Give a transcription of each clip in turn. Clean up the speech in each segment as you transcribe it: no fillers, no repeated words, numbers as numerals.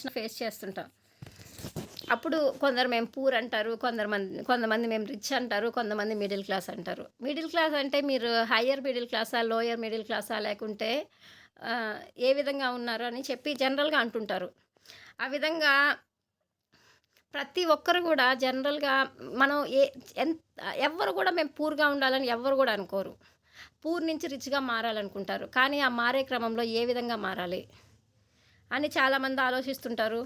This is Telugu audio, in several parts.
ఆలోచన ఫేస్ చేస్తుంటాం. అప్పుడు కొందరు మేము పూర్ అంటారు. కొంతమంది మేము రిచ్ అంటారు. కొంతమంది మిడిల్ క్లాస్ అంటారు. మిడిల్ క్లాస్ అంటే మీరు హయ్యర్ మిడిల్ క్లాసా? లోయర్ మిడిల్ క్లాసా? లేకుంటే ఏ విధంగా ఉన్నారు అని చెప్పి జనరల్‌గా అంటుంటారు. ఆ విధంగా ప్రతి ఒక్కరు గూడా జనరల్‌గా మనం ఎంత ఎవ్వరు గూడా మేము పూర్‌గా ఉండాలని ఎవ్వరు గూడా అనుకోరు. పూర్ నుంచి రిచ్‌గా మారాలనుకుంటారు. కానీ ఆ మారే క్రమంలో ఏ విధంగా మారాలి అని చాలామంది ఆలోచిస్తుంటారు.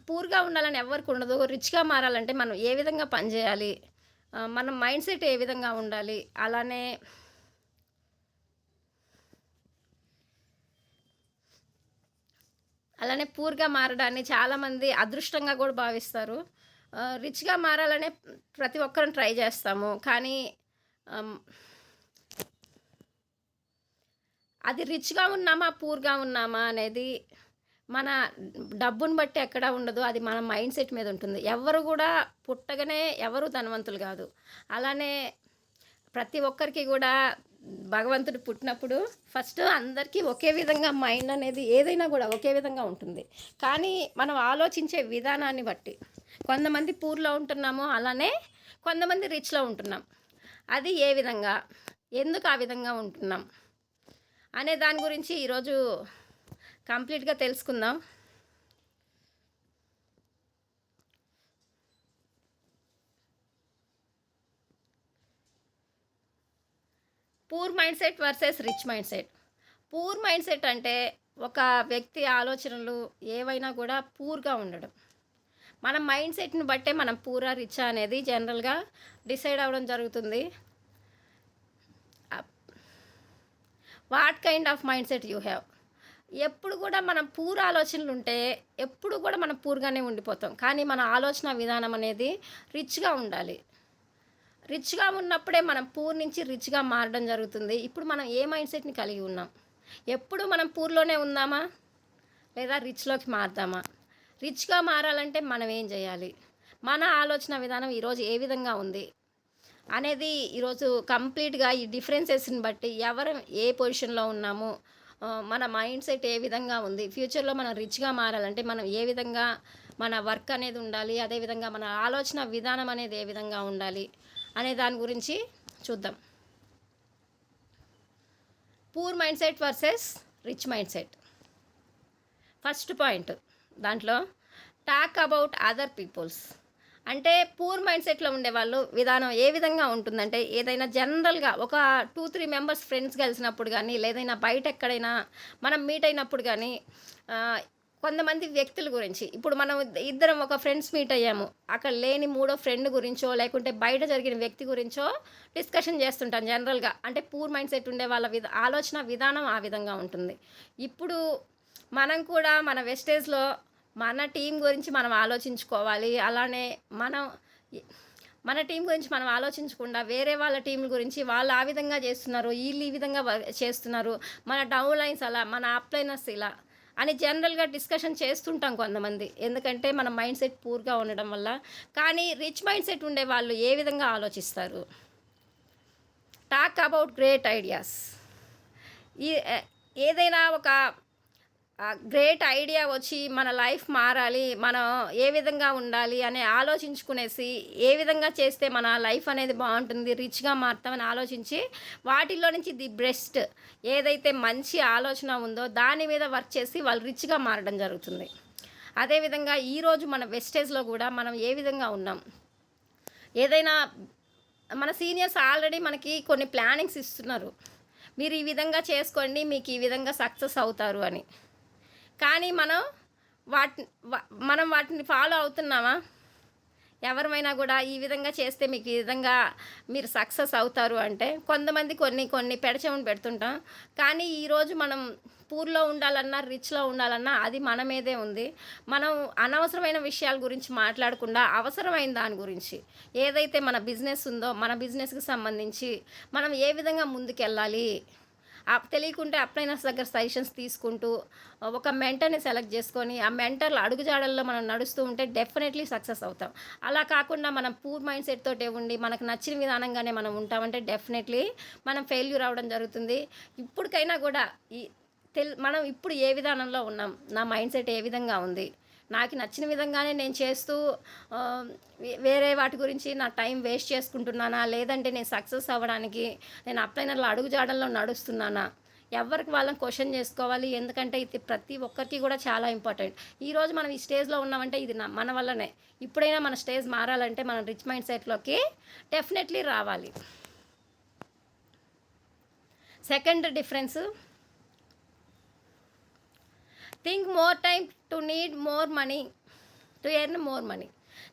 పూర్‌గా ఉండాలని ఎవ్వరికి ఉండదు. రిచ్‌గా మారాలంటే మనం ఏ విధంగా పని జేయాలి? మన మైండ్ సెట్ ఏ విధంగా ఉండాలి? అలానే పూర్‌గా మారడాన్ని చాలామంది అదృష్టంగా గూడా భావిస్తారు. రిచ్‌గా మారాలనే ప్రతి ఒక్కరం ట్రై జేస్తాము. కానీ ఆహ్, అది రిచ్‌గా ఉన్నామా? పూర్‌గా ఉన్నామా? అనేది మన డబ్బుని బట్టి ఎక్కడ ఉండదు. అది మన మైండ్ సెట్ మీద ఉంటుంది. ఎవ్వరు గూడా పుట్టగానే ఎవరు ధనవంతులు గాదు. అలానే ప్రతి ఒక్కరికి గూడా భగవంతుడు పుట్టినప్పుడు ఫస్ట్ అందరికీ ఒకే విధంగా మైండ్ అనేది ఏదైనా గూడా ఒకే విధంగా ఉంటుంది. కానీ మనం ఆలోచించే విధానాన్ని బట్టి కొంతమంది పూర్‌లో ఉంటున్నాము. అలానే కొంతమంది రిచ్‌లో ఉంటున్నాం. అది ఏ విధంగా? ఎందుకు ఆ విధంగా ఉంటున్నాం? అనే దాని గురించి ఈరోజు కంప్లీట్‌గా తెలుసుకుందాం. Poor mind set versus rich mind set. Poor mind set అంటే ఒక వ్యక్తి ఆలోచనలు ఏవైనా కూడా పూర్‌గా ఉండడం. మన మైండ్ సెట్‌ని బట్టే మనం పూరా, రిచ్చా అనేది జనరల్‌గా డిసైడ్ అవ్వడం జరుగుతుంది. Up what kind of mind set you have. ఎప్పుడు కూడా మనం పూర్ ఆలోచనలుంటే ఎప్పుడు కూడా మనం పూర్‌గానే ఉండిపోతాం. కానీ మన ఆలోచన విధానం అనేది రిచ్‌గా ఉండాలి. రిచ్‌గా ఉన్నప్పుడే మనం పూర్ నుంచి రిచ్‌గా మారడం జరుగుతుంది. ఇప్పుడు మనం ఏ మైండ్ సెట్‌ని కలిగి ఉన్నాం? ఎప్పుడు మనం పూర్‌లోనే ఉందామా? లేదా రిచ్‌లోకి మారదామా? రిచ్‌గా మారాలంటే మనం ఏం జేయాలి? మన ఆలోచన విధానం ఈరోజు ఏ విధంగా ఉంది? అనేది ఈరోజు కంప్లీట్‌గా ఈ డిఫరెన్సెస్‌ని బట్టి ఎవరం ఏ పొజిషన్‌లో ఉన్నాము? మన మైండ్ సెట్ ఏ విధంగా ఉంది? ఫ్యూచర్‌లో మనం రిచ్‌గా మారాలంటే మనం ఏ విధంగా మన వర్క్ అనేది ఉండాలి? అదేవిధంగా మన ఆలోచన విధానం అనేది ఏ విధంగా ఉండాలి? అనే దాని గురించి చూద్దాం. Poor mind set versus rich mind set. First point దాంట్లో టాక్ అబౌట్ అదర్ పీపుల్స్. అంటే పూర్ మైండ్ సెట్‌లో ఉండేవాళ్ళు విధానం ఏ విధంగా ఉంటుందంటే, ఏదైనా జనరల్‌గా ఒక 2, 3 మెంబర్స్ ఫ్రెండ్స్ కలిసినప్పుడు గానీ, లేదైనా బయట ఎక్కడైనా మనం మీట్ అయినప్పుడు గానీ, ఆహ్, కొంతమంది వ్యక్తుల గురించి ఇప్పుడు మనం ఇద్దరం ఒక ఫ్రెండ్స్ మీట్ అయ్యాము. అక్కడ లేని మూడో ఫ్రెండ్ గురించో, లేకుంటే బయట జరిగిన వ్యక్తి గురించో డిస్కషన్ చేస్తుంటాం జనరల్‌గా. అంటే పూర్ మైండ్ సెట్ ఉండే వాళ్ళ ఆలోచన విధానం ఆ విధంగా ఉంటుంది. ఇప్పుడు మనం కూడా మన వెస్టేజ్‌లో మన టీమ్ గురించి మనం ఆలోచించుకోవాలి. అలానే మనం ఎ మన టీమ్ గురించి మనం ఆలోచించకుండా వేరే వాళ్ళ టీమ్‌ల గురించి వాళ్ళు ఆ విధంగా చేస్తున్నారు. ఈళ్ళు ఈ విధంగా చేస్తున్నారు. మన డౌన్ లైన్స్ అలా, మన అప్ లైనర్స్ ఇలా అని జనరల్‌గా డిస్కషన్ చేస్తుంటాం కొంతమంది. ఎందుకంటే మన మైండ్ సెట్ పూర్‌గా ఉండడం వల్ల. కానీ రిచ్ మైండ్ సెట్ ఉండే వాళ్ళు ఏ విధంగా ఆలోచిస్తారు? Talk about great ideas. ఈ ఏదైనా ఒక గ్రేట్ ఐడియా వచ్చి మన లైఫ్ మారాలి, మనం ఏ విధంగా ఉండాలి అని ఆలోచించుకునేసి, ఏ విధంగా చేస్తే మన లైఫ్ అనేది బావుంటుంది, రిచ్‌గా మారుతామని ఆలోచించి, వాటిల్లో నుంచి ది బెస్ట్ ఏదైతే మంచి ఆలోచన ఉందో, దాని మీద వర్క్ చేసి వాళ్ళు రిచ్‌గా మారడం జరుగుతుంది. అదేవిధంగా ఈరోజు మన వెస్టేజ్‌లో గూడా మనం ఏ విధంగా ఉన్నాం? ఏదైనా మన సీనియర్స్ ఆల్రెడీ మనకి కొన్ని ప్లానింగ్స్ ఇస్తున్నారు. మీరు ఈ విధంగా చేసుకోండి, మీకు ఈ విధంగా సక్సెస్ అవుతారు అని. కానీ వాటిని మనం వాటిని ఫాలో అవుతున్నామా? ఎవరమైనా గూడా ఈ విధంగా చేస్తే మీకు ఈ విధంగా మీరు సక్సెస్ అవుతారు అంటే, కొంతమంది కొన్ని పెడచెవిన పెడుతుంటాం. కానీ ఈరోజు మనం పూర్‌లో ఉండాలన్నా, రిచ్‌లో ఉండాలన్నా అది మన మీదే ఉంది. మనం అనవసరమైన విషయాల గురించి మాట్లాడకుండా, అవసరమైన దాని గురించి ఏదైతే మన బిజినెస్ ఉందో, మన బిజినెస్‌కి సంబంధించి మనం ఏ విధంగా ముందుకెళ్ళాలి, తెలియకుంటే అప్లైనర్స్ దగ్గర సజెషన్స్ తీసుకుంటూ, ఒక మెంటర్‌ని సెలెక్ట్ చేసుకొని, ఆ మెంటర్‌ల అడుగుజాడల్లో మనం నడుస్తూ ఉంటే డెఫినెట్‌లీ సక్సెస్ అవుతాం. అలా కాకుండా మనం పూర్ మైండ్ సెట్ తోటే ఉండి, మనకు నచ్చిన విధానంగానే మనం ఉంటామంటే డెఫినెట్‌లీ మనం ఫెయిల్యూర్ అవ్వడం జరుగుతుంది. ఇప్పటికైనా గూడా మనం ఇప్పుడు ఏ విధానంలో ఉన్నాం, నా మైండ్ సెట్ ఏ విధంగా ఉంది, నాకు నచ్చిన విధంగానే నేను చేస్తూ వేరే వాటి గురించి నా టైం వేస్ట్ చేసుకుంటున్నానా, లేదంటే నేను సక్సెస్ అవ్వడానికి నేను అప్లైనర్లో అడుగుజాడల్లో నడుస్తున్నానా, ఎవరికి వాళ్ళని క్వశ్చన్ చేసుకోవాలి. ఎందుకంటే ఇది ప్రతి ఒక్కరికి కూడా చాలా ఇంపార్టెంట్. ఈరోజు మనం ఈ స్టేజ్లో ఉన్నామంటే ఇది మన వల్లనే. ఇప్పుడైనా మన స్టేజ్ మారాలంటే మనం రిచ్ మైండ్ సెట్లోకి డెఫినెట్లీ రావాలి. Second difference, think more time to need more money to earn more money.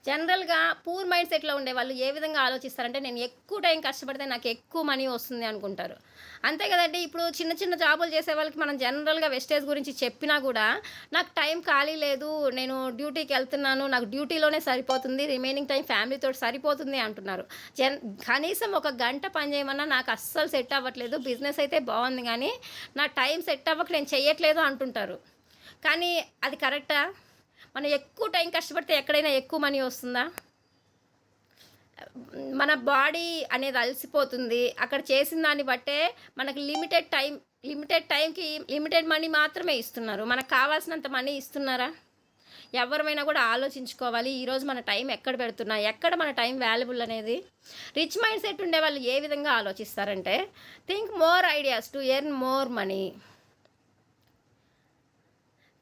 జనరల్గా పూర్ మైండ్ సెట్లో ఉండే వాళ్ళు ఏ విధంగా ఆలోచిస్తారంటే, నేను ఎక్కువ టైం కష్టపడితే నాకు ఎక్కువ మనీ వస్తుంది అనుకుంటారు. అంతే కదండి. ఇప్పుడు చిన్న చిన్న జాబులు చేసే వాళ్ళకి మనం జనరల్గా వెస్టేజ్ గురించి చెప్పినా కూడా, నాకు టైం ఖాళీ లేదు, నేను డ్యూటీకి వెళ్తున్నాను, నాకు డ్యూటీలోనే సరిపోతుంది, రిమైనింగ్ టైం ఫ్యామిలీతో సరిపోతుంది అంటున్నారు. కనీసం ఒక గంట పని చేయమన్నా నాకు అస్సలు సెట్ అవ్వట్లేదు, బిజినెస్ అయితే బాగుంది కానీ నా టైం సెట్ అవ్వక నేను చెయ్యట్లేదు అంటుంటారు. కానీ అది కరెక్టా? మనం ఎక్కువ టైం కష్టపడితే ఎక్కడైనా ఎక్కువ మనీ వస్తుందా? మన బాడీ అనేది అలసిపోతుంది. అక్కడ చేసిన దాన్ని బట్టే మనకు లిమిటెడ్ టైంకి లిమిటెడ్ మనీ మాత్రమే ఇస్తున్నారు. మనకు కావాల్సినంత మనీ ఇస్తున్నారా? ఎవరిమైనా కూడా ఆలోచించుకోవాలి. ఈరోజు మన టైం ఎక్కడ పెడుతున్నా, ఎక్కడ మన టైం వాల్యుబుల్ అనేది. రిచ్ మైండ్ సెట్ ఉండే వాళ్ళు ఏ విధంగా ఆలోచిస్తారంటే, think more ideas to earn more money.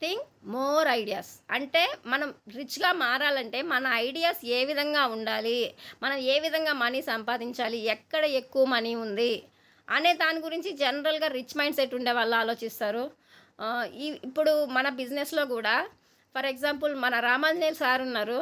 Think more ideas అంటే, మనం రిచ్గా మారాలంటే మన ఐడియాస్ ఏ విధంగా ఉండాలి, మనం ఏ విధంగా మనీ సంపాదించాలి, ఎక్కడ ఎక్కువ మనీ ఉంది అనే దాని గురించి జనరల్గా రిచ్ మైండ్ సెట్ ఉండే వాళ్ళు ఆలోచిస్తారు. ఇప్పుడు మన బిజినెస్లో కూడా ఫర్ ఎగ్జాంపుల్ మన రామాంజనేయులు సార్ ఉన్నారు.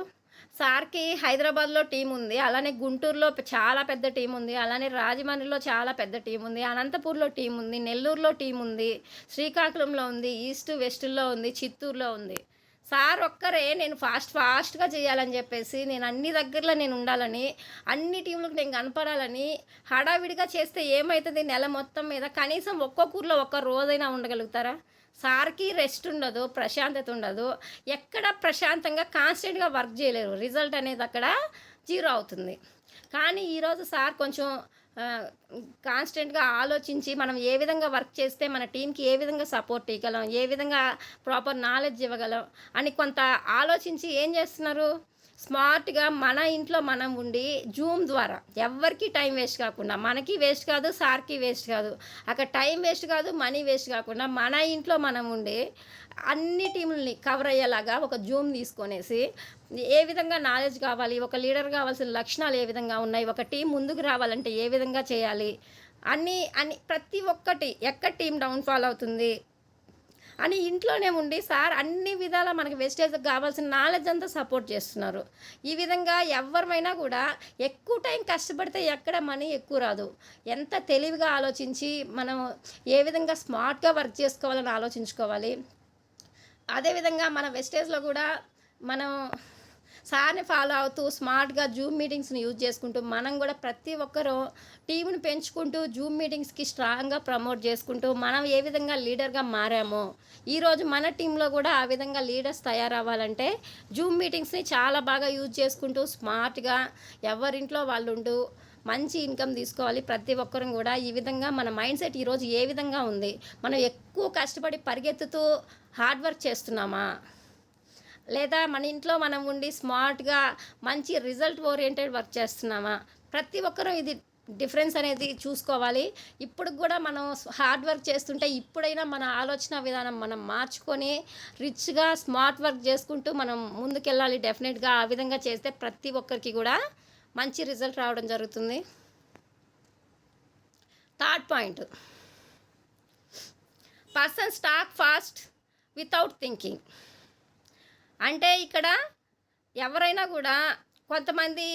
సార్కి హైదరాబాద్లో టీం ఉంది, అలానే గుంటూరులో చాలా పెద్ద టీం ఉంది, అలానే రాజమండ్రిలో చాలా పెద్ద టీం ఉంది, అనంతపూర్లో టీం ఉంది, నెల్లూరులో టీం ఉంది, శ్రీకాకుళంలో ఉంది, ఈస్ట్ వెస్ట్లో ఉంది, చిత్తూరులో ఉంది. సార్ ఒక్కరే నేను ఫాస్ట్గా చేయాలని చెప్పేసి, నేను అన్ని దగ్గరలో నేను ఉండాలని, అన్ని టీంలకు నేను కనపడాలని హడావిడిగా చేస్తే ఏమవుతుంది, నెల మొత్తం మీద కనీసం ఒక్కొక్క ఊర్లో ఒక్క రోజైనా ఉండగలుగుతారా? సార్కి రెస్ట్ ఉండదు, ప్రశాంతత ఉండదు, ఎక్కడ ప్రశాంతంగా కాన్స్టెంట్గా వర్క్ చేయలేరు, రిజల్ట్ అనేది అక్కడ జీరో అవుతుంది. కానీ ఈరోజు సార్ కొంచెం కాన్స్టెంట్గా ఆలోచించి మనం ఏ విధంగా వర్క్ చేస్తే మన టీంకి ఏ విధంగా సపోర్ట్ ఇవ్వగలం, ఏ విధంగా ప్రాపర్ నాలెడ్జ్ ఇవ్వగలం అని కొంత ఆలోచించి ఏం చేస్తున్నారు, స్మార్ట్గా మన ఇంట్లో మనం ఉండి జూమ్ ద్వారా ఎవరికి టైం వేస్ట్ కాకుండా, మనకి వేస్ట్ కాదు, సార్కి వేస్ట్ కాదు, అక్కడ టైం వేస్ట్ కాదు, మనీ వేస్ట్ కాకుండా మన ఇంట్లో మనం ఉండి అన్ని టీముల్ని కవర్ అయ్యేలాగా ఒక జూమ్ తీసుకొనేసి ఏ విధంగా నాలెడ్జ్ కావాలి, ఒక లీడర్ కావాల్సిన లక్షణాలు ఏ విధంగా ఉన్నాయి, ఒక టీం ముందుకు రావాలంటే ఏ విధంగా చేయాలి, అన్నీ ప్రతి ఒక్కటి ఎక్కడ టీం డౌన్ఫాల్ అవుతుంది అని ఇంట్లోనే ఉండి సార్ అన్ని విధాలా మనకి వెస్టేజ్కి కావాల్సిన నాలెడ్జ్ అంతా సపోర్ట్ చేస్తున్నారు. ఈ విధంగా ఎవరిమైనా కూడా ఎక్కువ టైం కష్టపడితే ఎక్కడ మనీ ఎక్కువ రాదు. ఎంత తెలివిగా ఆలోచించి మనం ఏ విధంగా స్మార్ట్గా వర్క్ చేసుకోవాలని ఆలోచించుకోవాలి. అదేవిధంగా మన వెస్టేజ్లో కూడా మనం సార్ని ఫాలో అవుతూ స్మార్ట్గా జూమ్ మీటింగ్స్ని యూజ్ చేసుకుంటూ మనం కూడా ప్రతి ఒక్కరూ టీంని పెంచుకుంటూ జూమ్ మీటింగ్స్కి స్ట్రాంగ్గా ప్రమోట్ చేసుకుంటూ మనం ఏ విధంగా లీడర్గా మారామో ఈరోజు మన టీంలో కూడా ఆ విధంగా లీడర్స్ తయారవ్వాలంటే జూమ్ మీటింగ్స్ని చాలా బాగా యూజ్ చేసుకుంటూ స్మార్ట్గా ఎవరింట్లో వాళ్ళు ఉంటూ మంచి ఇన్కమ్ తీసుకోవాలి. ప్రతి ఒక్కరం కూడా ఈ విధంగా మన మైండ్ సెట్ ఈరోజు ఏ విధంగా ఉంది, మనం ఎక్కువ కష్టపడి పరిగెత్తుతూ హార్డ్ వర్క్ చేస్తున్నామా, లేదా మన ఇంట్లో మనం ఉండి స్మార్ట్గా మంచి రిజల్ట్ ఓరియంటెడ్ వర్క్ చేస్తున్నామా? ప్రతి ఒక్కరూ ఇది డిఫరెన్స్ అనేది చూసుకోవాలి. ఇప్పుడు కూడా మనం హార్డ్ వర్క్ చేస్తుంటే ఇప్పుడైనా మన ఆలోచన విధానం మనం మార్చుకొని రిచ్గా స్మార్ట్ వర్క్ చేసుకుంటూ మనం ముందుకెళ్ళాలి. డెఫినెట్గా ఆ విధంగా చేస్తే ప్రతి ఒక్కరికి కూడా మంచి రిజల్ట్ రావడం జరుగుతుంది. Third point, persons talk fast without thinking. అంటే ఇక్కడ ఎవరైనా కూడా కొంతమంది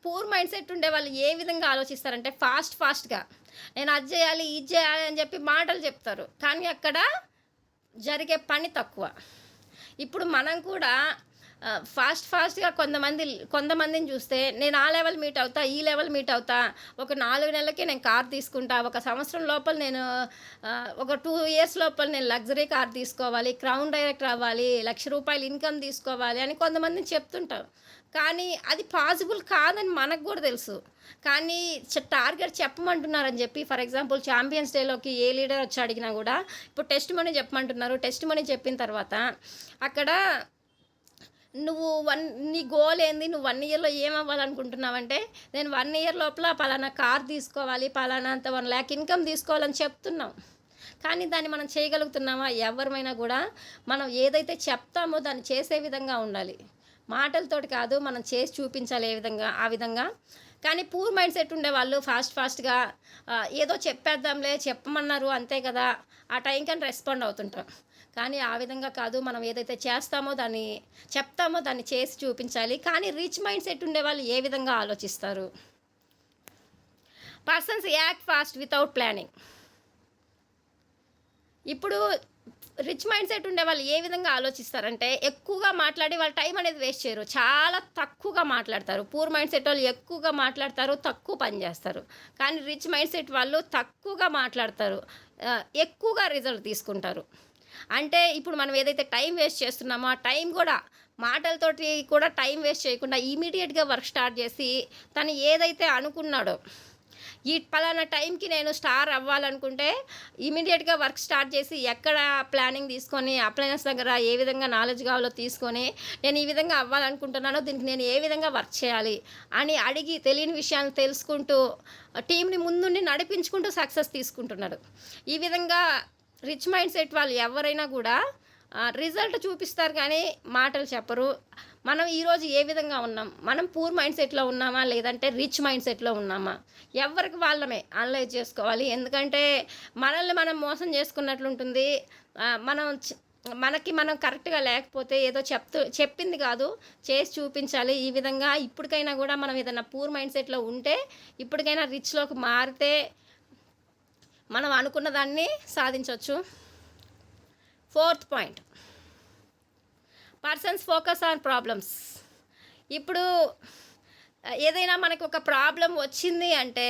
పూర్ మైండ్ సెట్ ఉండే వాళ్ళు ఏ విధంగా ఆలోచిస్తారంటే ఫాస్ట్గా నేను అది చేయాలి ఇది చేయాలి అని చెప్పి మాటలు చెప్తారు, కానీ అక్కడ జరిగే పని తక్కువ. ఇప్పుడు మనం కూడా ఫాస్ట్‌గా కొంతమందిని చూస్తే నేను ఆ లెవెల్ మీట్ అవుతా, ఈ లెవెల్ మీట్ అవుతా. ఒక 4 నెలలకే నేను కార్ తీసుకుంటా. ఒక సంవత్సరం లోపల నేను ఒక 2 ఇయర్స్ లోపల నేను లగ్జరీ కార్ తీసుకోవాలి. క్రౌన్ డైరెక్టర్ అవ్వాలి. రూ. 1,00,000 ఇన్‌కమ్ తీసుకోవాలి అని కొంతమందిని చెప్తుంటారు. కానీ అది పాసిబుల్ కాదని మనకు గూడా తెలుసు. కానీ టార్గెట్ చెప్పమంటున్నారని చెప్పి ఫర్ ఎగ్జాంపుల్ ఛాంపియన్స్ డేలోకి ఏ లీడర్ వచ్చి అడిగినా గూడా ఇప్పుడు టెస్ట్ మనీ చెప్పమంటున్నారు. టెస్ట్ మనీ చెప్పిన తర్వాత అక్కడ నువ్వు నీ గోల్ ఏంది? నువ్వు 1 ఇయర్‌లో ఏమవ్వాలనుకుంటున్నావంటే, నేను 1 ఇయర్ లోపల పలానా కార్ తీసుకోవాలి, పలానా అంత 1,00,000 ఇన్‌కమ్ తీసుకోవాలని చెప్తున్నాం. కానీ దాన్ని మనం చేయగలుగుతున్నామా? ఎవరమైనా గూడా మనం ఏదైతే చెప్తామో దాన్ని చేసే విధంగా ఉండాలి. మాటలతోటి కాదు, మనం చేసి చూపించాలి ఆ విధంగా. కానీ పూర్ మైండ్ సెట్ ఉండేవాళ్ళు ఫాస్ట్‌గా ఏదో చెప్పేద్దాంలే, చెప్పమన్నారు అంతే కదా! ఆ టైంకని రెస్పాండ్ అవుతుంటాం. కానీ ఆ విధంగా కాదు, మనం ఏదైతే చెప్తామో దాన్ని చేసి చూపించాలి. కానీ రిచ్ మైండ్ సెట్ ఉండేవాళ్ళు ఏ విధంగా ఆలోచిస్తారు? Persons act fast without planning. ఇప్పుడు రిచ్ మైండ్ సెట్ ఉండేవాళ్ళు ఏ విధంగా ఆలోచిస్తారంటే, ఎక్కువగా మాట్లాడి వాళ్ళ టైం అనేది వేస్ట్ చేయరు. చాలా తక్కువగా మాట్లాడతారు. పూర్ మైండ్ సెట్ వాళ్ళు ఎక్కువగా మాట్లాడతారు, తక్కువ పని చేస్తారు. కానీ రిచ్ మైండ్ సెట్ వాళ్ళు తక్కువగా మాట్లాడతారు, ఎక్కువగా రిజల్ట్ తీసుకుంటారు. అంటే ఇప్పుడు మనం ఏదైతే టైం వేస్ట్ చేస్తున్నామో, ఆ టైం కూడా మాటలతోటి కూడా టైం వేస్ట్ చేయకుండా ఇమీడియట్‌గా వర్క్ స్టార్ట్ చేసి, తను ఏదైతే అనుకున్నాడో, ఈ పలానా టైంకి నేను స్టార్ అవ్వాలనుకుంటే ఇమీడియట్‌గా వర్క్ స్టార్ట్ చేసి ఎక్కడ ప్లానింగ్ తీసుకొని అప్లయన్స్ దగ్గర ఏ విధంగా నాలెడ్జ్ కావాలో తీసుకొని నేను ఈ విధంగా అవ్వాలనుకుంటున్నానో దీనికి నేను ఏ విధంగా వర్క్ చేయాలి అని అడిగి తెలియని విషయాలను తెలుసుకుంటూ టీంని ముందుండి నడిపించుకుంటూ సక్సెస్ తీసుకుంటున్నాడు. ఈ విధంగా రిచ్ మైండ్ సెట్ వాళ్ళు ఎవరైనా కూడా రిజల్ట్ చూపిస్తారు కానీ మాటలు చెప్పరు. మనం ఈరోజు ఏ విధంగా ఉన్నాం? మనం పూర్ మైండ్ సెట్‌లో ఉన్నామా? లేదంటే రిచ్ మైండ్ సెట్‌లో ఉన్నామా? ఎవరికి వాళ్ళమే అనలైజ్ చేసుకోవాలి. ఎందుకంటే మనల్ని మనం మోసం చేసుకున్నట్లుంటుంది. మనం మనకి మనం కరెక్ట్‌గా లేకపోతే ఏదో చెప్పింది కాదు, చేసి చూపించాలి. ఈ విధంగా ఇప్పటికైనా కూడా మనం ఏదైనా పూర్ మైండ్ సెట్‌లో ఉంటే ఇప్పటికైనా రిచ్‌లోకి మారితే మనం అనుకున్న దాన్ని సాధించొచ్చు. 4th point, persons focus on problems. ఇప్పుడు ఏదైనా మనకు ఒక ప్రాబ్లం వచ్చింది అంటే,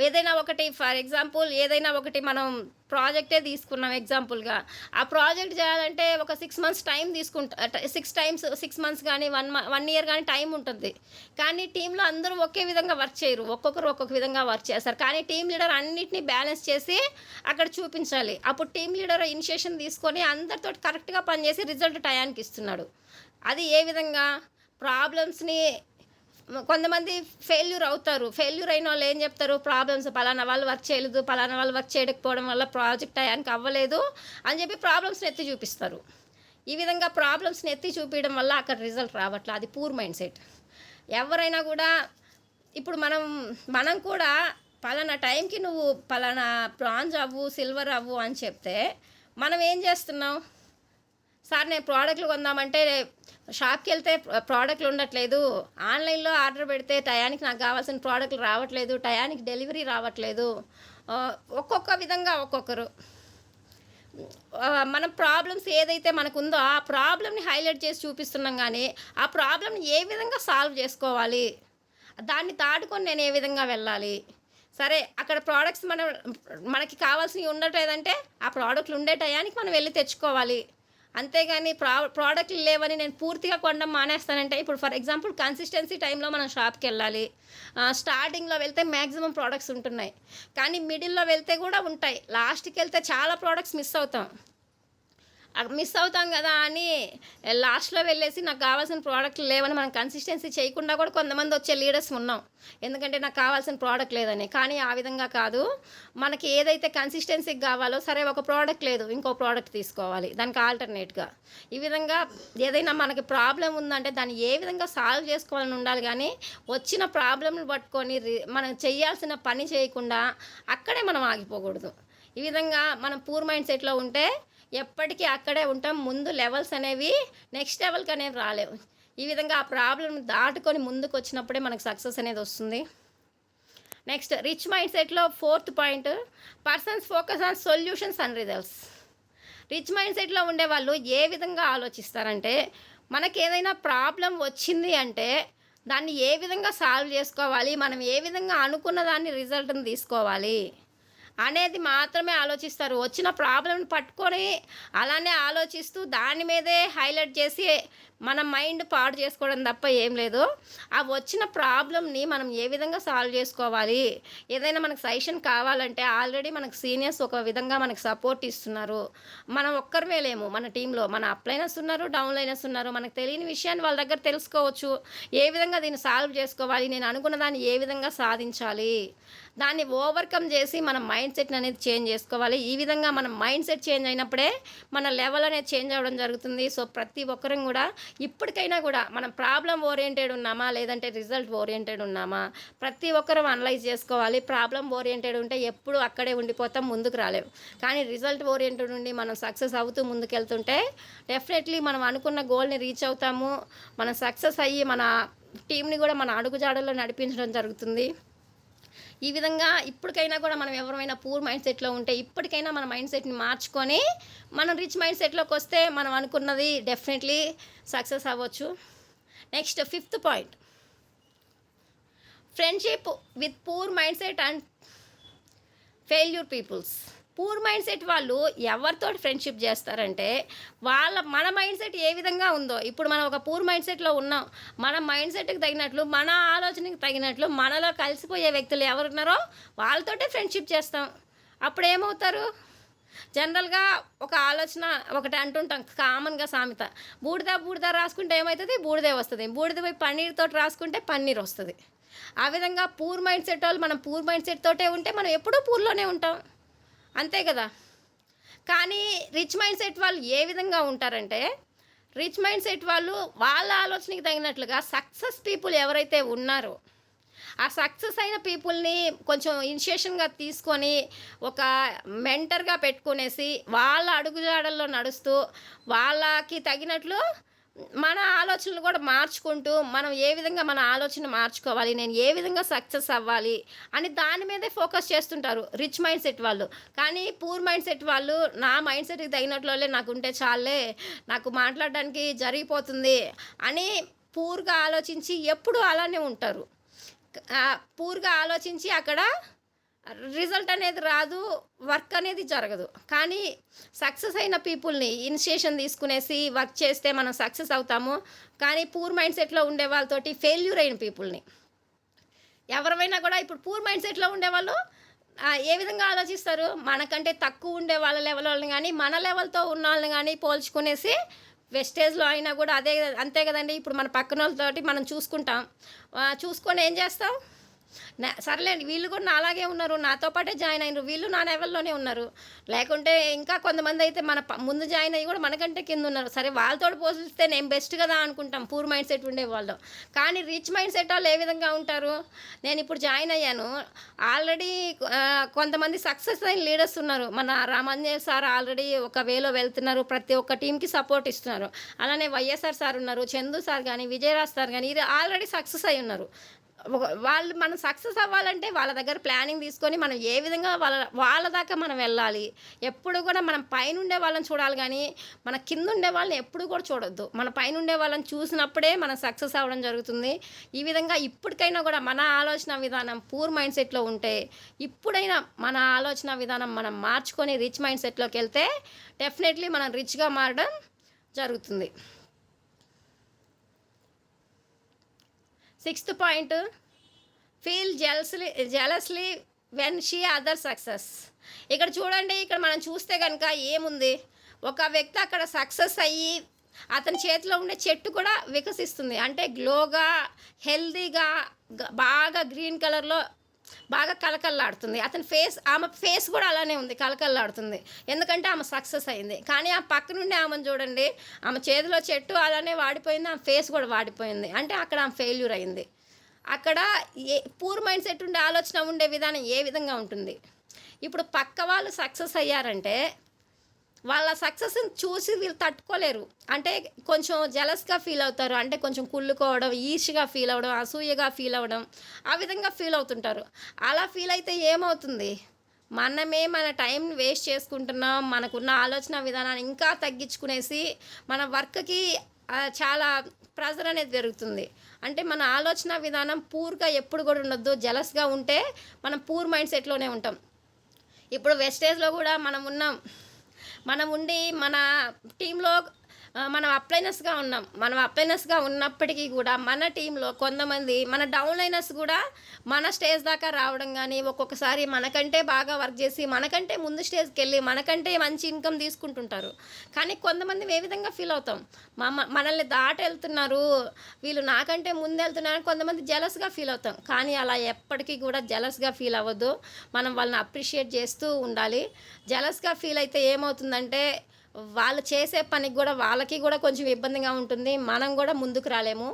ఏదైనా ఒకటి ఫర్ ఎగ్జాంపుల్ ఏదైనా ఒకటి మనం ప్రాజెక్టే తీసుకున్నాం ఎగ్జాంపుల్‌గా. ఆ ప్రాజెక్ట్ చేయాలంటే ఒక 6 మంత్స్ టైం 6 మంత్స్ కానీ 1 ఇయర్ కానీ టైం ఉంటుంది. కానీ టీమ్‌లో అందరూ ఒకే విధంగా వర్క్ చేయరు. ఒక్కొక్కరు ఒక్కొక్క విధంగా వర్క్ చేస్తారు. కానీ టీమ్ లీడర్ అన్నిటిని బ్యాలెన్స్ చేసి అక్కడ చూపించాలి. అప్పుడు టీమ్ లీడర్ ఇనిషియేషన్ తీసుకొని అందరితోటి కరెక్ట్‌గా పనిచేసి రిజల్ట్ టయానికి ఇస్తున్నాడు. అది ఏ విధంగా? ప్రాబ్లమ్స్‌ని కొంతమంది ఫెయిల్యూర్ అవుతారు. ఫెయిల్యూర్ అయిన వాళ్ళు ఏం చెప్తారు? ప్రాబ్లమ్స్ పలానా వాళ్ళు వర్క్ చేయలేదు, పలానా వాళ్ళు వర్క్ చేయకపోవడం వల్ల ప్రాజెక్ట్ టయానికి అవ్వలేదు అని చెప్పి ప్రాబ్లమ్స్‌ని ఎత్తి చూపిస్తారు. ఈ విధంగా ప్రాబ్లమ్స్‌ని ఎత్తి చూపించడం వల్ల అక్కడ రిజల్ట్ రావట్లే. అది పూర్ మైండ్ సెట్. ఎవరైనా కూడా ఇప్పుడు మనం కూడా పలానా టైంకి నువ్వు పలానా బ్రాంజ్ అవ్వు, సిల్వర్ అవ్వు అని చెప్తే మనం ఏం చేస్తున్నాం? సార్ నేను ప్రోడక్ట్లు కొందామంటే షాప్‌కి వెళ్తే ప్రోడక్ట్లు ఉండట్లేదు, ఆన్లైన్‌లో ఆర్డర్ పెడితే టయానికి నాకు కావాల్సిన ప్రోడక్ట్లు రావట్లేదు, టయానికి డెలివరీ రావట్లేదు. ఒక్కొక్క విధంగా ఒక్కొక్కరు. మన ప్రాబ్లమ్స్ ఏదైతే మనకుందో ఆ ప్రాబ్లమ్‌ని హైలైట్ చేసి చూపిస్తున్నాం కానీ, ఆ ప్రాబ్లమ్‌ని ఏ విధంగా సాల్వ్ చేసుకోవాలి? దాన్ని దాటుకొని నేను ఏ విధంగా వెళ్ళాలి? సరే అక్కడ ప్రోడక్ట్స్ మనకి కావాల్సినవి ఉండట్లేదంటే, ఆ ప్రోడక్ట్లు ఉండే టయానికి మనం వెళ్ళి తెచ్చుకోవాలి. అంతేగాని ప్రోడక్ట్లు లేవని నేను పూర్తిగా కొనడం మానేస్తానంటే, ఇప్పుడు ఫర్ ఎగ్జాంపుల్ కన్సిస్టెన్సీ టైంలో మనం షాప్‌కెళ్ళాలి. స్టార్టింగ్‌లో వెళ్తే మ్యాక్సిమం ప్రోడక్ట్స్ ఉంటున్నాయి. కానీ మిడిల్‌లో వెళ్తే కూడా ఉంటాయి. లాస్ట్‌కెళ్తే చాలా ప్రోడక్ట్స్ మిస్ అవుతాం కదా అని లాస్ట్‌లో వెళ్ళేసి నాకు కావాల్సిన ప్రోడక్ట్లు లేవని మనం కన్సిస్టెన్సీ చేయకుండా కూడా కొంతమంది వచ్చే లీడర్స్ ఉన్నాం. ఎందుకంటే నాకు కావాల్సిన ప్రోడక్ట్ లేదని. కానీ ఆ విధంగా కాదు. మనకి ఏదైతే కన్సిస్టెన్సీకి కావాలో సరే ఒక ప్రోడక్ట్ లేదు, ఇంకో ప్రోడక్ట్ తీసుకోవాలి దానికి ఆల్టర్నేట్‌గా. ఈ విధంగా ఏదైనా మనకి ప్రాబ్లమ్ ఉందంటే దాన్ని ఏ విధంగా సాల్వ్ చేసుకోవాలని ఉండాలి కానీ, వచ్చిన ప్రాబ్లమ్‌ని పట్టుకొని మనం చేయాల్సిన పని చేయకుండా అక్కడే మనం ఆగిపోకూడదు. ఈ విధంగా మనం పూర్ మైండ్ సెట్‌లో ఉంటే ఎప్పటికీ అక్కడే ఉంటాం. ముందు లెవెల్స్ అనేవి నెక్స్ట్ లెవెల్‌కి అనేవి రాలేవు. ఈ విధంగా ఆ ప్రాబ్లమ్‌ని దాటుకొని ముందుకొచ్చినప్పుడే మనకు సక్సెస్ అనేది వస్తుంది. నెక్స్ట్ రిచ్ మైండ్ సెట్‌లో 4th point, persons focus on solutions and results. Rich mind సెట్‌లో ఉండేవాళ్ళు ఏ విధంగా ఆలోచిస్తారంటే, మనకేదైనా ప్రాబ్లమ్ వచ్చింది అంటే, దాన్ని ఏ విధంగా సాల్వ్ చేసుకోవాలి, మనం ఏ విధంగా అనుకున్న దాన్ని రిజల్ట్‌ని తీసుకోవాలి అనేది మాత్రమే ఆలోచిస్తారు. వచ్చిన ప్రాబ్లమ్‌ని పట్టుకొని అలానే ఆలోచిస్తూ దాని మీదే హైలైట్ చేసి మన మైండ్ పాడు చేసుకోవడం తప్ప ఏం లేదు. ఆ వచ్చిన ప్రాబ్లమ్‌ని మనం ఏ విధంగా సాల్వ్ చేసుకోవాలి, ఏదైనా మనకు సజెషన్ కావాలంటే ఆల్రెడీ మనకు సీనియర్స్ ఒక విధంగా మనకు సపోర్ట్ ఇస్తున్నారు. మనం ఒక్కరమే లేము మన టీమ్‌లో. మన అప్‌లైనర్స్ ఉన్నారు, డౌన్‌లైనర్స్ ఉన్నారు. మనకు తెలియని విషయాన్ని వాళ్ళ దగ్గర తెలుసుకోవచ్చు. ఏ విధంగా దీన్ని సాల్వ్ చేసుకోవాలి, నేను అనుకున్న దాన్ని ఏ విధంగా సాధించాలి, దాన్ని ఓవర్‌కమ్ చేసి మన మైండ్ సెట్‌ని అనేది చేంజ్ చేసుకోవాలి. ఈ విధంగా మన మైండ్ సెట్ చేంజ్ అయినప్పుడే మన లెవెల్ అనేది చేంజ్ అవ్వడం జరుగుతుంది. సో, ప్రతి ఒక్కరం గూడా ఇప్పటికైనా గూడా మనం ప్రాబ్లమ్ ఓరియెంటెడ్ ఉన్నామా? లేదంటే రిజల్ట్ ఓరియెంటెడ్ ఉన్నామా? ప్రతి ఒక్కరం అనలైజ్ చేసుకోవాలి. ప్రాబ్లమ్ ఓరియెంటెడ్ ఉంటే ఎప్పుడు అక్కడే ఉండిపోతాం, ముందుకు రాలేము. కానీ రిజల్ట్ ఓరియెంటెడ్ ఉండి మనం సక్సెస్ అవుతూ ముందుకెళ్తుంటే డెఫినెట్‌లీ మనం అనుకున్న గోల్‌ని రీచ్ అవుతాము. మనం సక్సెస్ అయ్యి మన టీమ్‌ని గూడా మన అడుగుజాడల్లో నడిపించడం జరుగుతుంది. ఈ విధంగా ఇప్పటికైనా కూడా మనం ఎవరైనా పూర్ మైండ్ సెట్‌లో ఉంటే ఇప్పటికైనా మన మైండ్ సెట్‌ని మార్చుకొని మనం రిచ్ మైండ్ సెట్‌లోకి వస్తే మనం అనుకున్నది డెఫినెట్‌లీ సక్సెస్ అవ్వచ్చు. Next fifth point, friendship with poor mindset and failure peoples. Poor mindset వాళ్ళు ఎవరితోటి ఫ్రెండ్షిప్ చేస్తారంటే, మన మైండ్ సెట్ ఏ విధంగా ఉందో, ఇప్పుడు మనం ఒక పూర్ మైండ్ సెట్‌లో ఉన్నాం. మన మైండ్ సెట్‌కి తగినట్లు, మన ఆలోచనకి తగినట్లు మనలో కలిసిపోయే వ్యక్తులు ఎవరున్నారో వాళ్ళతోటే ఫ్రెండ్షిప్ చేస్తాం. అప్పుడేమవుతారు? జనరల్‌గా ఒక ఆలోచన ఒకటి అంటుంటాం కామన్‌గా సామెత. బూడిద బూడిద రాసుకుంటే ఏమైతది? బూడిదే వస్తది. బూడిద పోయి పన్నీర్‌తోటి రాసుకుంటే పన్నీరొస్తది. ఆ విధంగా పూర్ మైండ్ సెట్ వాళ్ళు మనం పూర్ మైండ్ సెట్ తోటే ఉంటే మనం ఎప్పుడూ పూర్‌లోనే ఉంటాం. అంతే కదా! కానీ రిచ్ మైండ్ సెట్ వాళ్ళు ఏ విధంగా ఉంటారంటే, రిచ్ మైండ్ సెట్ వాళ్ళు వాళ్ళ ఆలోచనకి తగినట్లుగా సక్సెస్ పీపుల్ ఎవరైతే ఉన్నారో, ఆ సక్సెస్ అయిన పీపుల్‌ని కొంచెం ఇనిషియేషన్‌గా తీసుకొని, ఒక మెంటర్‌గా పెట్టుకునేసి, వాళ్ళ అడుగుజాడల్లో నడుస్తూ, వాళ్ళకి తగినట్లు మన ఆలోచనలు కూడా మార్చుకుంటూ, మనం ఏ విధంగా మన ఆలోచన మార్చుకోవాలి, నేను ఏ విధంగా సక్సెస్ అవ్వాలి అని దాని మీదే ఫోకస్ చేస్తుంటారు రిచ్ మైండ్ సెట్ వాళ్ళు. కానీ పూర్ మైండ్ సెట్ వాళ్ళు నా మైండ్ సెట్‌కి తగినట్లోలే నాకుంటే చాలులే, నాకు మాట్లాడడానికి జరిగిపోతుంది అని పూర్‌గా ఆలోచించి ఎప్పుడూ అలానే ఉంటారు. పూర్‌గా ఆలోచించి అక్కడ రిజల్ట్ అనేది రాదు, వర్క్ అనేది జరగదు. కానీ సక్సెస్ అయిన పీపుల్‌ని ఇనిషియేషన్ తీసుకునేసి వర్క్ చేస్తే మనం సక్సెస్ అవుతాము. కానీ పూర్ మైండ్ సెట్‌లో ఉండే వాళ్ళతోటి ఫెయిల్యూర్ అయిన పీపుల్‌ని ఎవరివైనా కూడా ఇప్పుడు పూర్ మైండ్ సెట్‌లో ఉండేవాళ్ళు ఏ విధంగా ఆలోచిస్తారు? మనకంటే తక్కువ ఉండే వాళ్ళ లెవెల్ వాళ్ళని గానీ, మన లెవెల్‌తో ఉన్నోళ్ళని గానీ పోల్చుకునేసి వెస్టేజ్‌లో అయినా గూడా అంతే గదండీ! ఇప్పుడు మన పక్కనోళ్ళతోటి మనం చూసుకుంటాం. చూసుకొని ఏం చేస్తాం? సర్లేండి వీళ్ళు కూడా నాలాగే ఉన్నారు. నాతో పాటే జాయిన్ అయినరు. వీళ్ళు నా లెవెల్‌లోనే ఉన్నారు. లేకుంటే ఇంకా కొంతమందయితే మన ముందు జాయిన్ అయ్యి కూడా మనకంటే కిందున్నారు. సరే వాళ్ళతోటి పోలిస్తే నేను బెస్ట్ కదా అనుకుంటాం పూర్ మైండ్ సెట్ ఉండేవాళ్ళు. కానీ రిచ్ మైండ్ సెట్ ఆళ్ళు ఏ విధంగా ఉంటారు? నేనిప్పుడు జాయిన్ అయ్యాను. ఆల్రెడీ కొంతమంది సక్సెస్ అయిన లీడర్స్ ఉన్నారు. మన రామాంజనేయ సార్ ఆల్రెడీ ఒక వేలో వెళ్తున్నారు. ప్రతి ఒక్క టీమ్‌కి సపోర్ట్ ఇస్తున్నారు. అలానే వైఎస్ఆర్ సార్ ఉన్నారు. చందు సార్ గాని, విజయరాజ్ సార్ గాని ఇది ఆల్రెడీ సక్సెస్ అయ్యి ఉన్నారు. వాళ్ళు మనం సక్సెస్ అవ్వాలంటే వాళ్ళ దగ్గర ప్లానింగ్ తీసుకొని మనం ఏ విధంగా వాళ్ళ దాకా మనం వెళ్ళాలి. ఎప్పుడు కూడా మనం పైనుండే వాళ్ళని చూడాలి గానీ, మన కిందుండే వాళ్ళని ఎప్పుడు కూడా చూడొద్దు. మన పైనుండే వాళ్ళని చూసినప్పుడే మనం సక్సెస్ అవ్వడం జరుగుతుంది. ఈ విధంగా ఇప్పటికైనా కూడా మన ఆలోచన విధానం పూర్ మైండ్ సెట్‌లో ఉంటే, ఇప్పుడైనా మన ఆలోచన విధానం మనం మార్చుకొని రిచ్ మైండ్ సెట్‌లోకెళ్తే డెఫినెట్‌లీ మనం రిచ్‌గా మారడం జరుగుతుంది. Sixth point, feel జెలస్లీ when she other success. ఇక్కడ చూడండి, ఇక్కడ మనం చూస్తే కనుక ఏముంది, ఒక వ్యక్తి అక్కడ సక్సెస్ అయ్యి అతని చేతిలో ఉండే చెట్టు కూడా వికసిస్తుంది. అంటే గ్లోగా, హెల్దీగా, బాగా గ్రీన్ కలర్‌లో బాగా కళకళలాడుతుంది. ఆమె ఫేస్ కూడా అలానే ఉంది, కళకళలాడుతుంది. ఎందుకంటే ఆమె సక్సెస్ అయింది. కానీ ఆ పక్కనుండి ఆమెను చూడండి, ఆమె చేతిలో చెట్టు అలానే వాడిపోయింది, ఆమె ఫేస్ కూడా వాడిపోయింది. అంటే అక్కడ ఆమె ఫెయిల్యూర్ అయింది. అక్కడ పూర్ మైండ్ సెట్ ఉండే ఆలోచన ఉండే విధానం ఏ విధంగా ఉంటుంది? ఇప్పుడు పక్క వాళ్ళు సక్సెస్ అయ్యారంటే వాళ్ళ సక్సెస్‌ని చూసి వీళ్ళు తట్టుకోలేరు. అంటే కొంచెం జెలస్‌గా ఫీల్ అవుతారు. అంటే కొంచెం కుళ్ళుకోవడం, ఈర్ష్యగా ఫీల్ అవ్వడం, అసూయగా ఫీల్ అవ్వడం, ఆ విధంగా ఫీల్ అవుతుంటారు. అలా ఫీల్ అయితే ఏమవుతుంది? మనమే మన టైంని వేస్ట్ చేసుకుంటున్నాం. మనకున్న ఆలోచన విధానాన్ని ఇంకా తగ్గించుకునేసి మన వర్క్‌కి చాలా ప్రెజర్ అనేది పెరుగుతుంది. అంటే మన ఆలోచన విధానం పూర్‌గా ఎప్పుడు కూడా ఉండొద్దు. జెలస్‌గా ఉంటే మనం పూర్ మైండ్ సెట్‌లోనే ఉంటాం. ఇప్పుడు వెస్టేజ్‌లో కూడా మనం ఉన్నాం. మనం ఉండి మన టీమ్‌లో మనం అప్లైనర్స్‌గా ఉన్నప్పటికీ కూడా మన టీమ్‌లో కొంతమంది మన డౌన్‌లైనర్స్ కూడా మన స్టేజ్ దాకా రావడం గానీ, ఒక్కొక్కసారి మనకంటే బాగా వర్క్ చేసి, మనకంటే ముందు స్టేజ్‌కెళ్ళి, మనకంటే మంచి ఇన్‌కమ్ తీసుకుంటుంటారు. కానీ కొంతమంది ఏ విధంగా ఫీల్ అవుతాం. మనల్ని దాటెళ్తున్నారు, వీళ్ళు నాకంటే ముందెళ్తున్నారని కొంతమంది జెలస్‌గా ఫీల్ అవుతాం. కానీ అలా ఎప్పటికీ కూడా జెలస్‌గా ఫీల్ అవ్వద్దు. మనం వాళ్ళని అప్రిషియేట్ చేస్తూ ఉండాలి. జెలస్‌గా ఫీల్ అయితే ఏమవుతుందంటే వాళ్ళు చేసే పనికి గూడా వాళ్ళకి గూడా కొంచెం ఇబ్బందిగా ఉంటుంది. మనం గూడా ముందుకు రాలేము.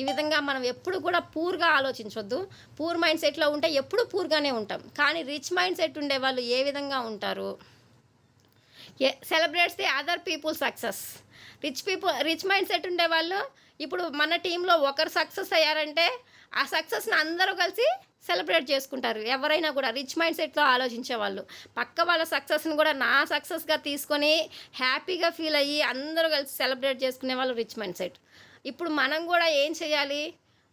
ఈ విధంగా మనం ఎప్పుడు కూడా పూర్‌గా ఆలోచించొద్దు. పూర్ మైండ్ సెట్‌లో ఉంటే ఎప్పుడు పూర్‌గానే ఉంటాం. కానీ రిచ్ మైండ్ సెట్ ఉండేవాళ్ళు ఏ విధంగా ఉంటారు? Celebrates the other people success. Rich mind set ఉండేవాళ్ళు ఇప్పుడు మన టీమ్‌లో ఒకరు సక్సెస్ అయ్యారంటే, ఆ సక్సెస్‌ని అందరూ కలిసి సెలబ్రేట్ చేసుకుంటారు. ఎవరైనా కూడా రిచ్ మైండ్ సెట్‌తో ఆలోచించేవాళ్ళు. పక్క వాళ్ళ సక్సెస్‌ని కూడా నా సక్సెస్‌గా తీసుకొని హ్యాపీగా ఫీల్ అయ్యి అందరూ కలిసి సెలబ్రేట్ చేసుకునేవాళ్ళు రిచ్ మైండ్ సెట్. ఇప్పుడు మనం కూడా ఏం చేయాలి?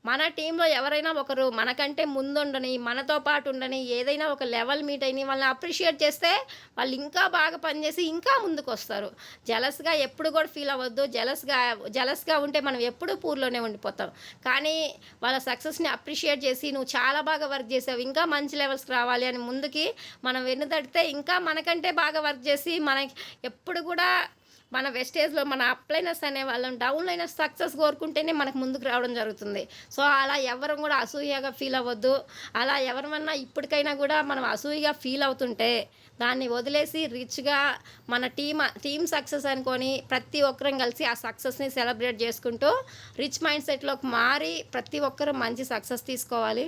మన టీమ్‌లో ఎవరైనా ఒకరు మనకంటే ముందుండని, మనతో పాటు ఉండని, ఏదైనా ఒక లెవెల్ మీట్ అయిని వాళ్ళని అప్రిషియేట్ చేస్తే వాళ్ళు ఇంకా బాగా పనిచేసి ఇంకా ముందుకొస్తారు. జెలస్‌గా ఎప్పుడు కూడా ఫీల్ అవ్వద్దు. జెలస్‌గా ఉంటే మనం ఎప్పుడూ పూర్‌లోనే ఉండిపోతాం. కానీ వాళ్ళ సక్సెస్‌ని అప్రిషియేట్ చేసి నువ్వు చాలా బాగా వర్క్ చేసావు. ఇంకా మంచి లెవెల్స్‌కి రావాలి అని ముందుకి మనం వెన్నుతట్టితే ఇంకా మనకంటే బాగా వర్క్ చేసి మనకి ఎప్పుడు కూడా మన వెస్టేజ్‌లో మన అప్‌లైనర్స్ అనేవాళ్ళం డౌన్‌లైనర్స్ సక్సెస్ కోరుకుంటేనే మనకు ముందుకు రావడం జరుగుతుంది. సో, అలా ఎవ్వరం కూడా అసూయగా ఫీల్ అవ్వద్దు. అలా ఎవరమన్నా ఇప్పటికైనా కూడా మనం అసూయగా ఫీల్ అవుతుంటే దాన్ని వదిలేసి రిచ్‌గా మన టీమ్ సక్సెస్ అనుకోని ప్రతి ఒక్కరం కలిసి ఆ సక్సెస్‌ని సెలబ్రేట్ చేసుకుంటూ రిచ్ మైండ్ సెట్‌లోకి మారి ప్రతి ఒక్కరు మంచి సక్సెస్ తీసుకోవాలి.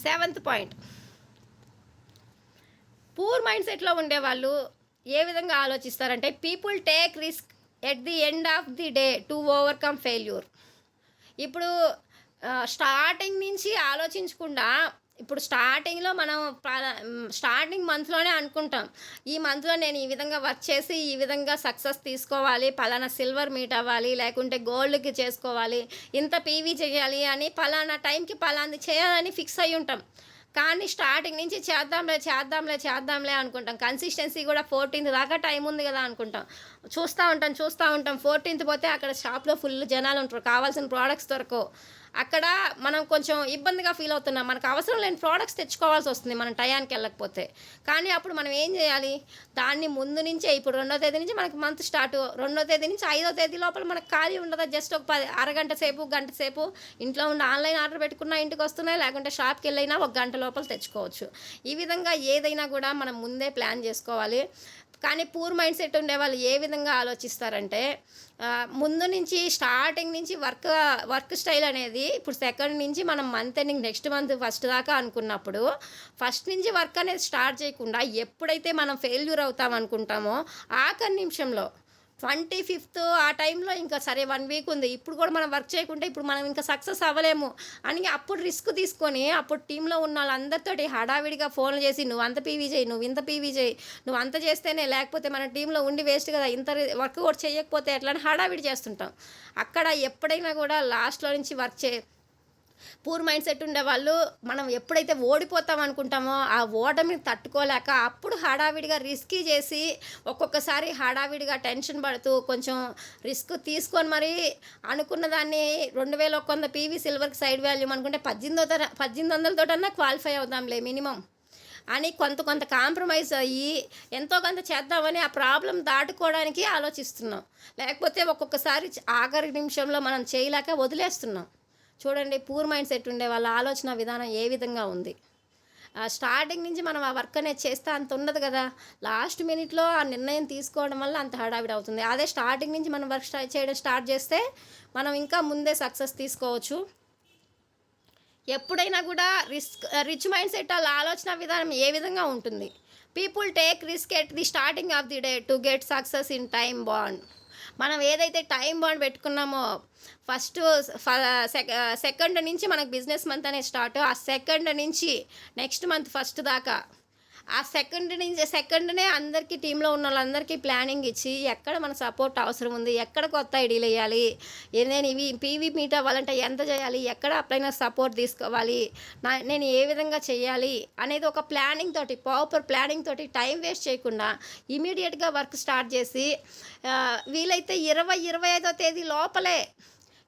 సెవెంత్ పాయింట్, పూర్ మైండ్ సెట్‌లో ఉండేవాళ్ళు ఏ విధంగా ఆలోచిస్తారంటే people take risk at the end of the day to overcome failure. ఇప్పుడు స్టార్టింగ్ నుంచి ఆలోచించకుండా ఇప్పుడు స్టార్టింగ్‌లో మనం స్టార్టింగ్ మంత్‌లోనే అనుకుంటాం. ఈ మంత్‌లో నేను ఈ విధంగా వర్క్ చేసి, ఈ విధంగా సక్సెస్ తీసుకోవాలి, పలానా సిల్వర్ మీట్ అవ్వాలి, లేకుంటే గోల్డ్‌కి చేసుకోవాలి, ఇంత పీవీ చేయాలి అని పలానా టైంకి పలాంది చేయాలని ఫిక్స్ అయ్యి ఉంటాం. కానీ స్టార్టింగ్ నుంచి చేద్దాంలే అనుకుంటాం. కన్సిస్టెన్సీ కూడా 14థ్ దాకా టైం ఉంది గదా అనుకుంటాం. చూస్తా ఉంటాం. 14థ్ పోతే అక్కడ షాప్‌లో ఫుల్ జనాలుంటారు. కావాల్సిన ప్రొడక్ట్స్ దొరకవు. అక్కడ మనం కొంచెం ఇబ్బందిగా ఫీల్ అవుతున్నాం. మనకు అవసరం లేని ప్రొడక్ట్స్ తెచ్చుకోవాల్సొస్తుంది మనం టయానికి ఎళ్ళకపోతే. కానీ అప్పుడు మనం ఏం జేయాలి? దాన్ని ముందు నుంచే ఇప్పుడు 2వ తేదీ నుంచి మనకి మంత్ స్టార్టు. 2వ తేదీ నుంచి 5వ తేదీ లోపల మనకు ఖాళీ ఉండదా? జస్ట్ ఒక అరగంట సేపు, గంట సేపు ఇంట్లో ఉండి ఆన్‌లైన్ ఆర్డర్ పెట్టుకున్నా ఇంటికొస్తున్నాయి. లేకుంటే షాప్‌కెళ్ళైనా ఒక గంట లోపల తెచ్చుకోవచ్చు. ఈ విధంగా ఏదైనా గూడా మనం ముందే ప్లాన్ జేసుకోవాలి. కానీ పూర్ మైండ్ సెట్ ఉండేవాళ్ళు ఏ విధంగా ఆలోచిస్తారంటే ముందు నుంచి స్టార్టింగ్ నుంచి వర్క్ స్టైల్ అనేది ఇప్పుడు సెకండ్ నుంచి మనం month ending next month first దాకా అనుకున్నప్పుడు ఫస్ట్ నుంచి వర్క్ అనేది స్టార్ట్ చేయకుండా ఎప్పుడైతే మనం ఫెయిల్యూర్ అవుతాం అనుకుంటామో ఆఖరి నిమిషంలో 25th ఆ టైంలో ఇంకా సరే 1 వీక్ ఉంది. ఇప్పుడు కూడా మనం వర్క్ చేయకుంటే ఇప్పుడు మనం ఇంకా సక్సెస్ అవ్వలేము అని అప్పుడు రిస్క్ తీసుకొని అప్పుడు టీంలో ఉన్న వాళ్ళందరితోటి హడావిడిగా ఫోన్లు చేసి నువ్వు అంత పీవీ చేయి, నువ్వు ఇంత పీవీ చేయి, నువ్వు అంత చేస్తేనే లేకపోతే మన టీంలో ఉండి వేస్ట్ కదా, ఇంత వర్క్ కూడా చేయకపోతే ఎట్లా అని హడావిడి చేస్తుంటాం. అక్కడ ఎప్పుడైనా కూడా లాస్ట్‌లో నుంచి పూర్ మైండ్ సెట్ ఉండేవాళ్ళు మనం ఎప్పుడైతే ఓడిపోతాం అనుకుంటామో ఆ ఓటమిని తట్టుకోలేక అప్పుడు హడావిడిగా రిస్కీ చేసి ఒక్కొక్కసారి హడావిడిగా టెన్షన్ పడుతూ కొంచెం రిస్క్ తీసుకొని మరి అనుకున్న దాన్ని 2100 పీవీ సిల్వర్కి సైడ్ వాల్యూ అనుకుంటే 1800తోటన్నా క్వాలిఫై అవుదాంలే మినిమం అని కొంత కాంప్రమైజ్ అయ్యి ఎంతో కొంత చేద్దామని ఆ ప్రాబ్లం దాటుకోవడానికి ఆలోచిస్తున్నాం. లేకపోతే ఒక్కొక్కసారి ఆఖరి నిమిషంలో మనం చేయలేక వదిలేస్తున్నాం. చూడండి పూర్ మైండ్ సెట్ ఉండే వాళ్ళ ఆలోచన విధానం ఏ విధంగా ఉంది. స్టార్టింగ్ నుంచి మనం ఆ వర్క్ అనేది చేస్తే అంత ఉండదు కదా, లాస్ట్ మినిట్లో ఆ నిర్ణయం తీసుకోవడం వల్ల అంత హడావిడి అవుతుంది. అదే స్టార్టింగ్ నుంచి మనం వర్క్ చేయడం స్టార్ట్ చేస్తే మనం ఇంకా ముందే సక్సెస్ తీసుకోవచ్చు. ఎప్పుడైనా కూడా రిచ్ మైండ్ సెట్ వాళ్ళ ఆలోచన విధానం ఏ విధంగా ఉంటుంది? People take risk at the starting of the day to get success in time bond. మనం ఏదైతే టైం బాండ్ పెట్టుకున్నామో ఫస్ట్ సెకండ్ నుంచి మనకు బిజినెస్ మంత్ అనేది స్టార్ట్. ఆ సెకండ్ నుంచి నెక్స్ట్ మంత్ ఫస్ట్ దాకా ఆ సెకండ్‌నే అందరికీ టీమ్‌లో ఉన్న వాళ్ళందరికీ ప్లానింగ్ ఇచ్చి, ఎక్కడ మన సపోర్ట్ అవసరం ఉంది, ఎక్కడ కొత్త ఐడీలు ఎయ్యాలి, నేను ఇవి పీవీ మీట్ అవ్వాలంటే ఎంత చేయాలి, ఎక్కడ అప్లైనర్ సపోర్ట్ తీసుకోవాలి, నేను ఏ విధంగా చేయాలి అనేది ఒక ప్లానింగ్ తోటి, ప్రాపర్ ప్లానింగ్ తోటి టైం వేస్ట్ చేయకుండా ఇమ్మీడియేట్‌గా వర్క్ స్టార్ట్ చేసి వీలైతే 25వ తేదీ లోపలే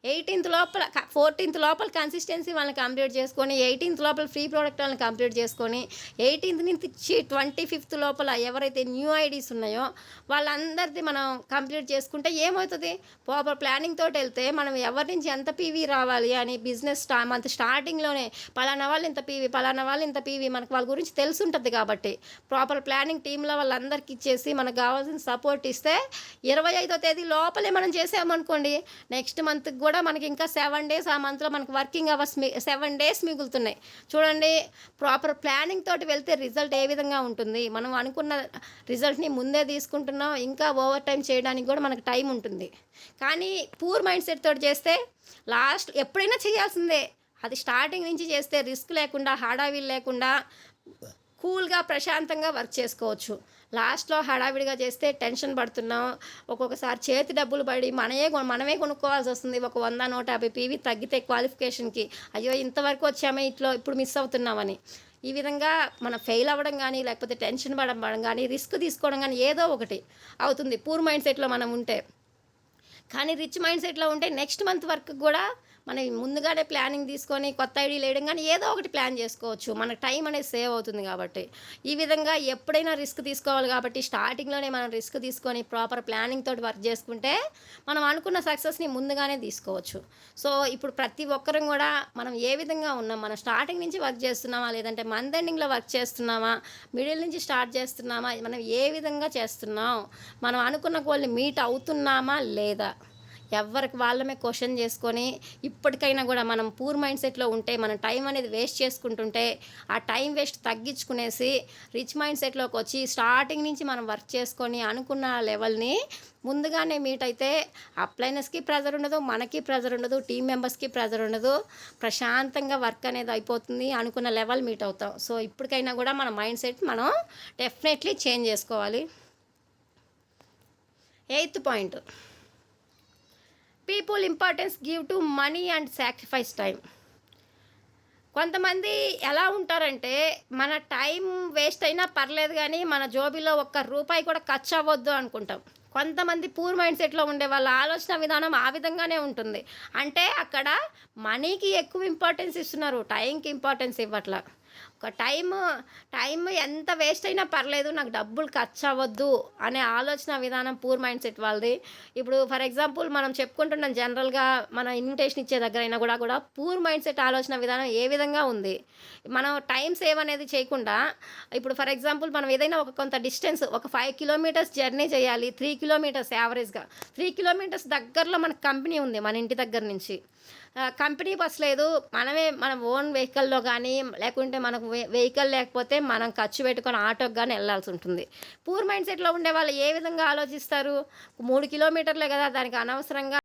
18th లోపల 14th లోపల కన్సిస్టెన్సీ వాళ్ళని కంప్లీట్ చేసుకొని 18th లోపల ఫ్రీ ప్రోడక్ట్ వాళ్ళని కంప్లీట్ చేసుకొని 18th నుంచి 25th లోపల ఎవరైతే న్యూ ఐడీస్ ఉన్నాయో వాళ్ళందరిది మనం కంప్లీట్ చేసుకుంటే ఏమవుతుంది, ప్రాపర్ ప్లానింగ్ తోటి వెళ్తే మనం ఎవరి నుంచి ఎంత పీవీ రావాలి అని బిజినెస్ మంత్ స్టార్టింగ్లోనే పలానా వాళ్ళు ఇంత పీవీ మనకు వాళ్ళ గురించి తెలుసుంటుంది. కాబట్టి ప్రాపర్ ప్లానింగ్ టీంలో వాళ్ళందరికీ ఇచ్చేసి మనకు కావాల్సిన సపోర్ట్ ఇస్తే 25వ తేదీ లోపలే మనం చేసామనుకోండి, నెక్స్ట్ మంత్కి కూడా మనకి ఇంకా 7 డేస్, ఆ మంత్లో మనకు వర్కింగ్ అవర్స్ 7 డేస్ మిగులుతున్నాయి. చూడండి, ప్రాపర్ ప్లానింగ్ తోటి వెళ్తే రిజల్ట్ ఏ విధంగా ఉంటుంది. మనం అనుకున్న రిజల్ట్ని ముందే తీసుకుంటున్నాం, ఇంకా ఓవర్ టైం చేయడానికి కూడా మనకు టైం ఉంటుంది. కానీ పూర్ మైండ్ సెట్ తోటి చేస్తే లాస్ట్ ఎప్పుడైనా చేయాల్సిందే. అది స్టార్టింగ్ నుంచి చేస్తే రిస్క్ లేకుండా, హడావిడి లేకుండా కూల్గా ప్రశాంతంగా వర్క్ చేసుకోవచ్చు. లాస్ట్లో హడావిడిగా చేస్తే టెన్షన్ పడుతున్నాం, ఒక్కొక్కసారి చేతి డబ్బులు పడి మనమే కొనుక్కోవాల్సి వస్తుంది. ఒక 100 150 పీవీ తగ్గితే క్వాలిఫికేషన్కి, అయ్యో ఇంతవరకు వచ్చామే ఇప్పుడు మిస్ అవుతున్నామని. ఈ విధంగా మనం ఫెయిల్ అవ్వడం కానీ, లేకపోతే టెన్షన్ పడడం కానీ, రిస్క్ తీసుకోవడం కానీ ఏదో ఒకటి అవుతుంది పూర్ మైండ్ సెట్లో మనం ఉంటే. కానీ రిచ్ మైండ్ సెట్లో ఉంటే నెక్స్ట్ మంత్ వర్క్ కూడా మనం ముందుగానే ప్లానింగ్ తీసుకొని కొత్త ఐడీలు వేయడం కానీ ఏదో ఒకటి ప్లాన్ చేసుకోవచ్చు. మనకు టైం అనేది సేవ్ అవుతుంది. కాబట్టి ఈ విధంగా ఎప్పుడైనా రిస్క్ తీసుకోవాలి. కాబట్టి స్టార్టింగ్లోనే మనం రిస్క్ తీసుకొని ప్రాపర్ ప్లానింగ్ తోటి వర్క్ చేసుకుంటే మనం అనుకున్న సక్సెస్ని ముందుగానే తీసుకోవచ్చు. సో ఇప్పుడు ప్రతి ఒక్కరం కూడా మనం ఏ విధంగా ఉన్నాం, మనం స్టార్టింగ్ నుంచి వర్క్ చేస్తున్నామా, లేదంటే మంత్ ఎండింగ్లో వర్క్ చేస్తున్నామా, మిడిల్ నుంచి స్టార్ట్ చేస్తున్నామా, మనం ఏ విధంగా చేస్తున్నాం, మనం అనుకున్న గోల్ని మీట్ అవుతున్నామా లేదా, ఎవరికి వాళ్ళమే క్వశ్చన్ చేసుకొని ఇప్పటికైనా కూడా మనం పూర్ మైండ్ సెట్లో ఉంటే మనం టైం అనేది వేస్ట్ చేసుకుంటుంటే ఆ టైం వేస్ట్ తగ్గించుకునేసి రిచ్ మైండ్ సెట్లోకి వచ్చి స్టార్టింగ్ నుంచి మనం వర్క్ చేసుకొని అనుకున్న లెవెల్ని ముందుగానే మీట్ అయితే అప్లైనర్స్కి ప్రెజర్ ఉండదు, మనకి ప్రెజర్ ఉండదు, టీం మెంబర్స్కి ప్రెజర్ ఉండదు, ప్రశాంతంగా వర్క్ అనేది అయిపోతుంది, అనుకున్న లెవెల్ మీట్ అవుతాం. సో ఇప్పటికైనా కూడా మన మైండ్ సెట్ మనం డెఫినెట్లీ చేంజ్ చేసుకోవాలి. 8th point, people importance give to money and sacrifice time. కొంతమంది ఎలా ఉంటారంటే మన టైం వేస్ట్ అయినా పర్లేదు కానీ మన జోబీలో ఒక్క రూపాయి కూడా ఖర్చు అవ్వద్దు అనుకుంటాం. కొంతమంది పూర్ మైండ్ సెట్లో ఉండే వాళ్ళ ఆలోచన విధానం ఆ విధంగానే ఉంటుంది. అంటే అక్కడ మనీకి ఎక్కువ ఇంపార్టెన్స్ ఇస్తున్నారు, టైంకి ఇంపార్టెన్స్ ఇవ్వట్లా. ఒక టైం ఎంత వేస్ట్ అయినా పర్లేదు, నాకు డబ్బులు ఖర్చు అవ్వద్దు అనే ఆలోచన విధానం పూర్ మైండ్ సెట్ వాళ్ళది. ఇప్పుడు ఫర్ ఎగ్జాంపుల్ మనం చెప్పుకుంటున్నాం, జనరల్గా మన ఇన్విటేషన్ ఇచ్చే దగ్గర అయినా కూడా పూర్ మైండ్ సెట్ ఆలోచన విధానం ఏ విధంగా ఉంది. మనం టైం సేవ్ అనేది చేయకుండా, ఇప్పుడు ఫర్ ఎగ్జాంపుల్ మనం ఏదైనా ఒక కొంత డిస్టెన్స్ ఒక 5 కిలోమీటర్స్ జర్నీ చేయాలి, 3 కిలోమీటర్స్ యావరేజ్గా 3 కిలోమీటర్స్ దగ్గరలో మనకు కంపెనీ ఉంది మన ఇంటి దగ్గర నుంచి. కంపెనీ బస్ లేదు, మన ఓన్ వెహికల్లో కానీ, లేకుంటే మనకు వెహికల్ లేకపోతే మనం ఖర్చు పెట్టుకొని ఆటోకి కానీ వెళ్ళాల్సి ఉంటుంది. పూర్ మైండ్ సెట్లో ఉండే వాళ్ళు ఏ విధంగా ఆలోచిస్తారు, 3 కిలోమీటర్లే కదా, దానికి అనవసరంగా